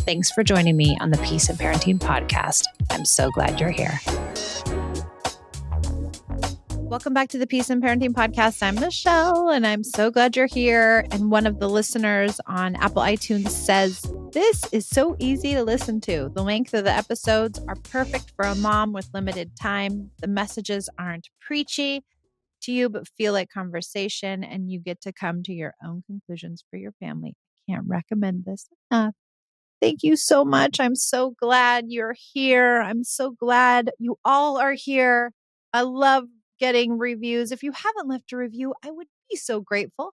Thanks for joining me on the Peace and Parenting podcast. I'm so glad you're here. Welcome back to the Peace and Parenting podcast. I'm Michelle, and I'm so glad you're here. And one of the listeners on Apple iTunes says, this is so easy to listen to. The length of the episodes are perfect for a mom with limited time. The messages aren't preachy to you, but feel like conversation, and you get to come to your own conclusions for your family. I can't recommend this enough. Thank you so much. I'm so glad you're here. I'm so glad you all are here. I love getting reviews. If you haven't left a review, I would be so grateful.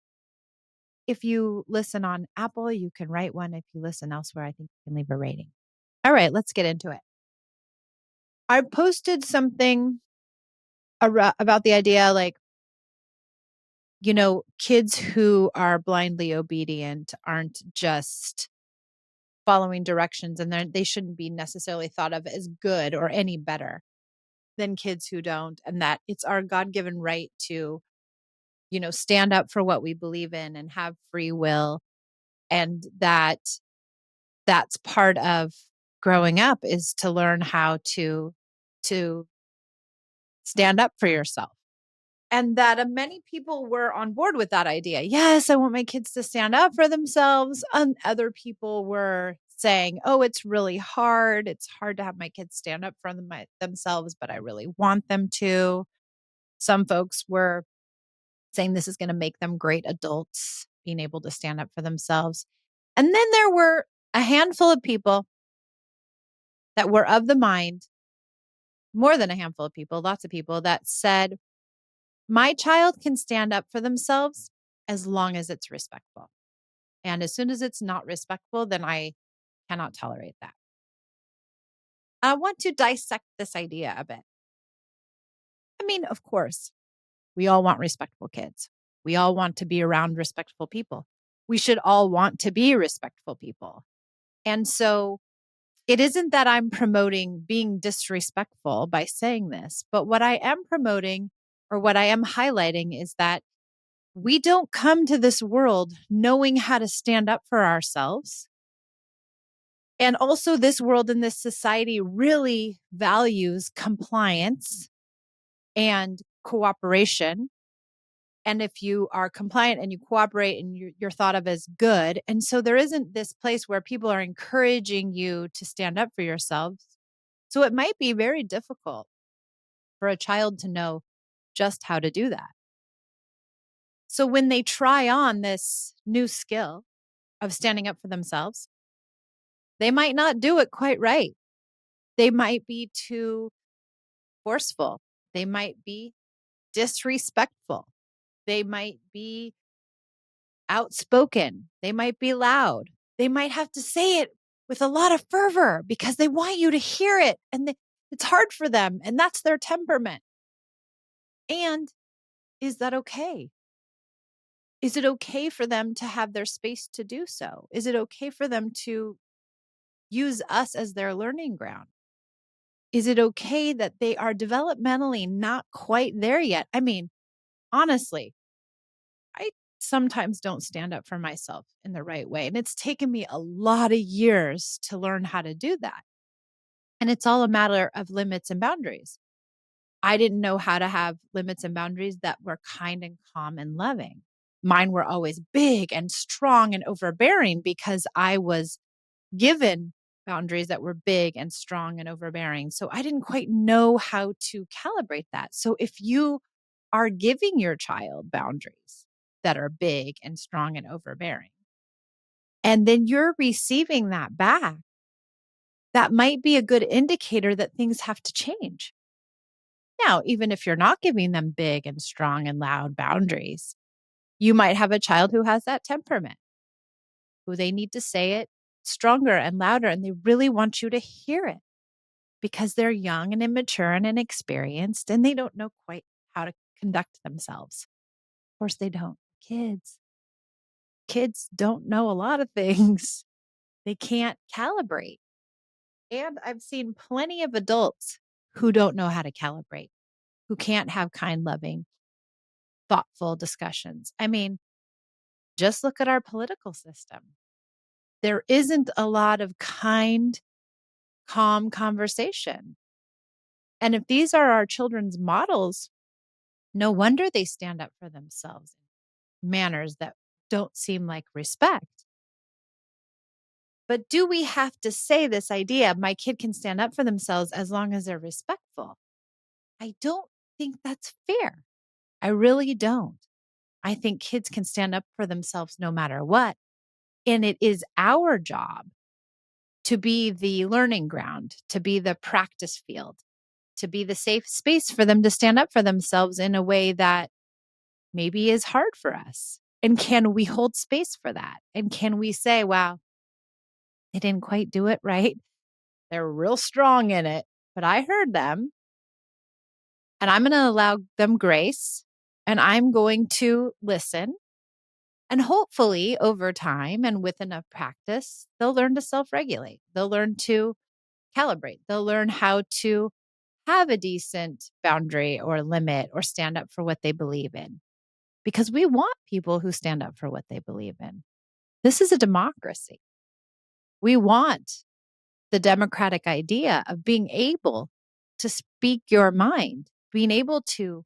If you listen on Apple, you can write one. If you listen elsewhere, I think you can leave a rating. All right, let's get into it. I posted something about the idea, kids who are blindly obedient aren't just following directions, and they shouldn't be necessarily thought of as good or any better than kids who don't, and that it's our God-given right to, stand up for what we believe in and have free will, and that's part of growing up, is to learn how to stand up for yourself. And that many people were on board with that idea. Yes, I want my kids to stand up for themselves. And other people were saying, oh, it's really hard. It's hard to have my kids stand up for themselves, but I really want them to. Some folks were saying this is going to make them great adults, being able to stand up for themselves. And then there were a handful of people that were of the mind, more than a handful of people, lots of people that said, my child can stand up for themselves as long as it's respectful. And as soon as it's not respectful, then I cannot tolerate that. I want to dissect this idea a bit. I mean, of course, we all want respectful kids. We all want to be around respectful people. We should all want to be respectful people. And so it isn't that I'm promoting being disrespectful by saying this, but what I am promoting, or what I am highlighting, is that we don't come to this world knowing how to stand up for ourselves. And also, this world and this society really values compliance and cooperation. And if you are compliant and you cooperate, and you're thought of as good. And so there isn't this place where people are encouraging you to stand up for yourselves. So it might be very difficult for a child to know just how to do that. So when they try on this new skill of standing up for themselves, they might not do it quite right. They might be too forceful. They might be disrespectful. They might be outspoken. They might be loud. They might have to say it with a lot of fervor because they want you to hear it, and it's hard for them, and that's their temperament. And is that okay? Is it okay for them to have their space to do so? Is it okay for them to use us as their learning ground? Is it okay that they are developmentally not quite there yet? I mean, honestly, I sometimes don't stand up for myself in the right way. And it's taken me a lot of years to learn how to do that. And it's all a matter of limits and boundaries. I didn't know how to have limits and boundaries that were kind and calm and loving. Mine were always big and strong and overbearing because I was given boundaries that were big and strong and overbearing. So I didn't quite know how to calibrate that. So if you are giving your child boundaries that are big and strong and overbearing, and then you're receiving that back, that might be a good indicator that things have to change. Now, even if you're not giving them big and strong and loud boundaries, you might have a child who has that temperament, who they need to say it stronger and louder, and they really want you to hear it because they're young and immature and inexperienced, and they don't know quite how to conduct themselves. Of course, they don't. Kids don't know a lot of things. They can't calibrate. And I've seen plenty of adults who don't know how to calibrate, who can't have kind, loving thoughtful discussions. I mean, just look at our political system. There isn't a lot of kind, calm conversation. And if these are our children's models, no wonder they stand up for themselves in manners that don't seem like respect. But do we have to say this idea, my kid can stand up for themselves as long as they're respectful? I don't think that's fair. I really don't. I think kids can stand up for themselves no matter what. And it is our job to be the learning ground, to be the practice field, to be the safe space for them to stand up for themselves in a way that maybe is hard for us. And can we hold space for that? And can we say, wow, they didn't quite do it right? They're real strong in it, but I heard them and I'm going to allow them grace and I'm going to listen. And hopefully, over time and with enough practice, they'll learn to self regulate. They'll learn to calibrate. They'll learn how to have a decent boundary or limit or stand up for what they believe in. Because we want people who stand up for what they believe in. This is a democracy. We want the democratic idea of being able to speak your mind, being able to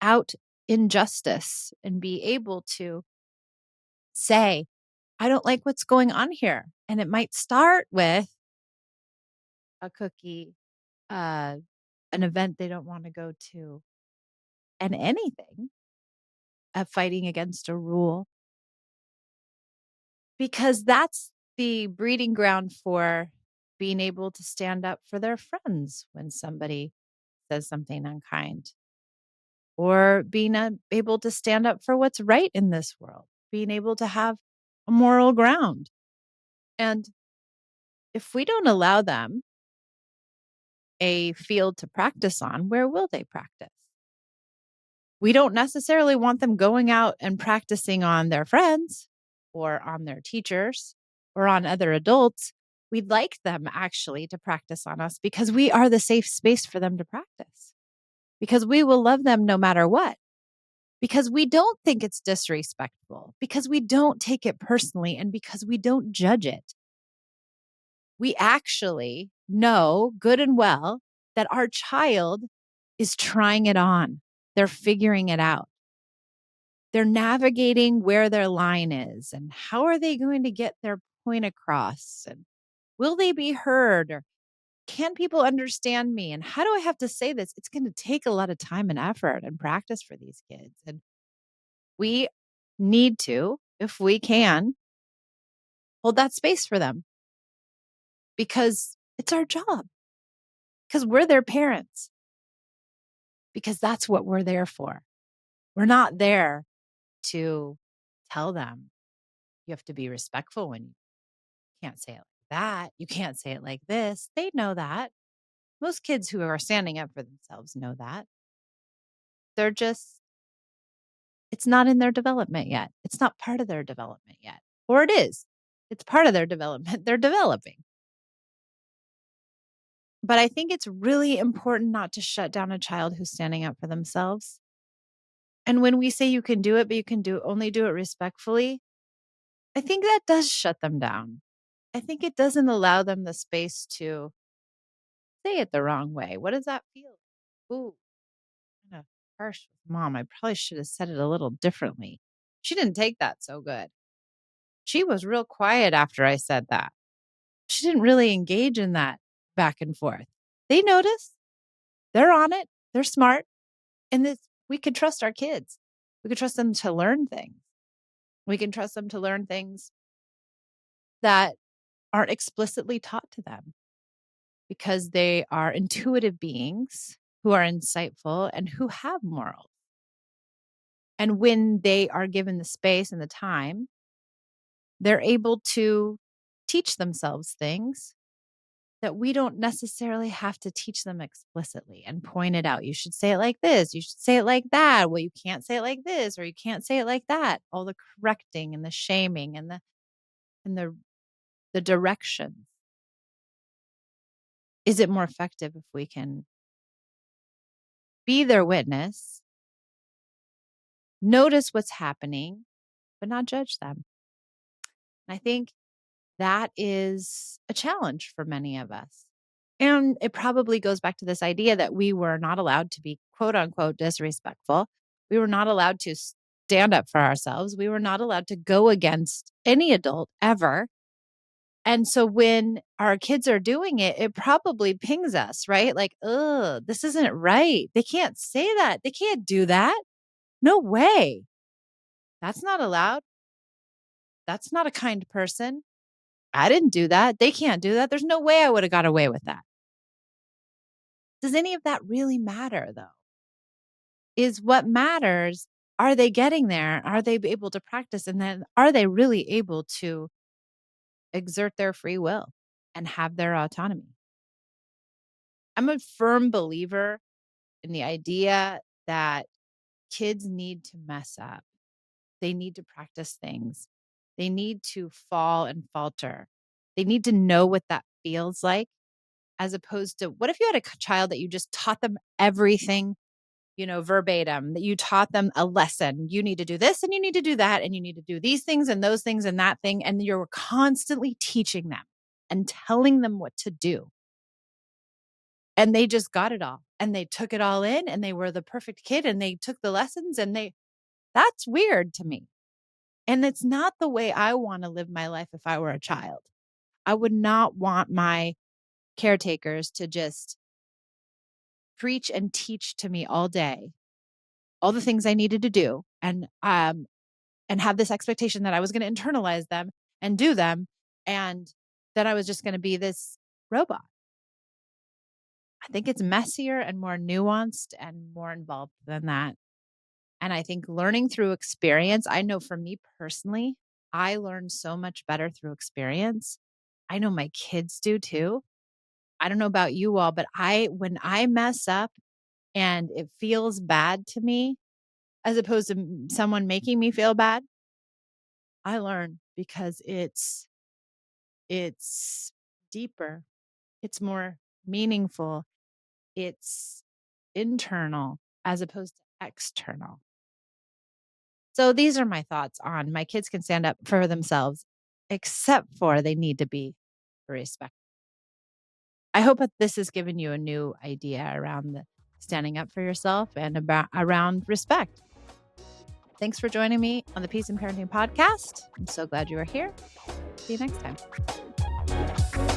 out injustice and be able to say, I don't like what's going on here. And it might start with a cookie, uh, an event they don't want to go to, and anything, fighting against a rule, because that's the breeding ground for being able to stand up for their friends when somebody says something unkind, or being able to stand up for what's right in this world, being able to have a moral ground. And if we don't allow them a field to practice on, where will they practice? We don't necessarily want them going out and practicing on their friends or on their teachers or on other adults. We'd like them actually to practice on us because we are the safe space for them to practice, because we will love them no matter what, because we don't think it's disrespectful, because we don't take it personally, and because we don't judge it. We actually know good and well that our child is trying it on. They're figuring it out. They're navigating where their line is and how are they going to get their point across, and will they be heard, or can people understand me, and how do I have to say this? It's going to take a lot of time and effort and practice for these kids. And we need to, if we can, hold that space for them because it's our job, because we're their parents, because that's what we're there for. We're not there to tell them you have to be respectful when you can't say it like that. You can't say it like this. They know that. Most kids who are standing up for themselves know that. They're just, it's not in their development yet. It's not part of their development yet. Or it is. It's part of their development. They're developing. But I think it's really important not to shut down a child who's standing up for themselves. And when we say you can do it, but you can only do it respectfully, I think that does shut them down. I think it doesn't allow them the space to say it the wrong way. What does that feel? Ooh, kind of harsh with mom. I probably should have said it a little differently. She didn't take that so good. She was real quiet after I said that. She didn't really engage in that back and forth. They notice. They're on it. They're smart. And this, we could trust our kids. We could trust them to learn things. We can trust them to learn things that aren't explicitly taught to them because they are intuitive beings who are insightful and who have morals. And when they are given the space and the time, they're able to teach themselves things that we don't necessarily have to teach them explicitly and point it out. You should say it like this. You should say it like that. Well, you can't say it like this, or you can't say it like that. All the correcting and the shaming and the directions. Is it more effective if we can be their witness notice what's happening, but not judge them. And I think that is a challenge for many of us. And it probably goes back to this idea that we were not allowed to be quote unquote disrespectful. We were not allowed to stand up for ourselves. We were not allowed to go against any adult ever. And so when our kids are doing it, it probably pings us, right? Like, oh, this isn't right. They can't say that. They can't do that. No way. That's not allowed. That's not a kind person. I didn't do that. They can't do that. There's no way I would have got away with that. Does any of that really matter, though? Is what matters, are they getting there? Are they able to practice? And then are they really able to exert their free will and have their autonomy? I'm a firm believer in the idea that kids need to mess up. They need to practice things. They need to fall and falter. They need to know what that feels like, as opposed to what if you had a child that you just taught them everything, verbatim, that you taught them a lesson. You need to do this and you need to do that and you need to do these things and those things and that thing. And you're constantly teaching them and telling them what to do. And they just got it all and they took it all in and they were the perfect kid and they took the lessons that's weird to me. And it's not the way I want to live my life if I were a child. I would not want my caretakers to just preach and teach to me all day, all the things I needed to do and have this expectation that I was going to internalize them and do them and that I was just going to be this robot. I think it's messier and more nuanced and more involved than that. And I think learning through experience, I know for me personally, I learn so much better through experience. I know my kids do too. I don't know about you all, but when I mess up and it feels bad to me, as opposed to someone making me feel bad, I learn because it's deeper, it's more meaningful, it's internal as opposed to external. So these are my thoughts on my kids can stand up for themselves, except for they need to be respected. I hope that this has given you a new idea around the standing up for yourself and around respect. Thanks for joining me on the Peace and Parenting podcast. I'm so glad you are here. See you next time.